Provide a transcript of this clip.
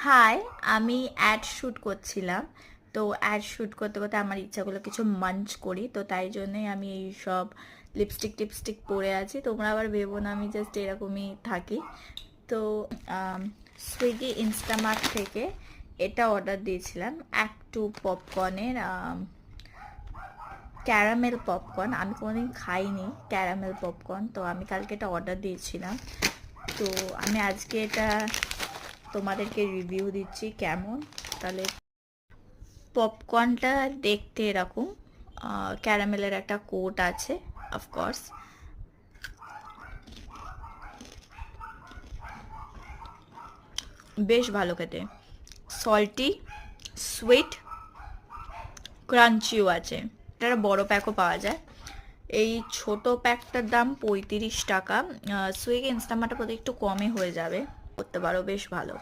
High, আমি add shoot করছিলাম। তো অ্যাড শ্যুট করতে করতে আমার ইচ্ছাগুলো কিছু মাঞ্চ করি, তো তাই জন্যই আমি এই সব লিপস্টিক টিপস্টিক পরে আছি। তোমরা আবার ভেবো না আমি জাস্ট এরকমই থাকি। তো সুইগি ইনস্টামার্ট থেকে এটা অর্ডার দিয়েছিলাম, একটু পপকর্নের ক্যারামেল পপকর্ন। আমি কোনোদিন খাইনি ক্যারামেল পপকর্ন, তো আমি কালকে এটা অর্ডার দিয়েছিলাম। তো আমি আজকে এটা তোমাদেরকে রিভিউ দিচ্ছি কেমন। তাহলে পপকর্নটা দেখতে এরকম, ক্যারামেলের একটা কোট আছে অফকোর্স। বেশ ভালো খেতে, সল্টি, সুইট, ক্রাঞ্চিও আছে। এটা বড় প্যাকও পাওয়া যায়। এই ছোট প্যাকটার দাম 35 টাকা। সুইগি ইনস্টামার্টের প্রতি একটু কমে হয়ে যাবে, করতে পারো, বেশ ভালো।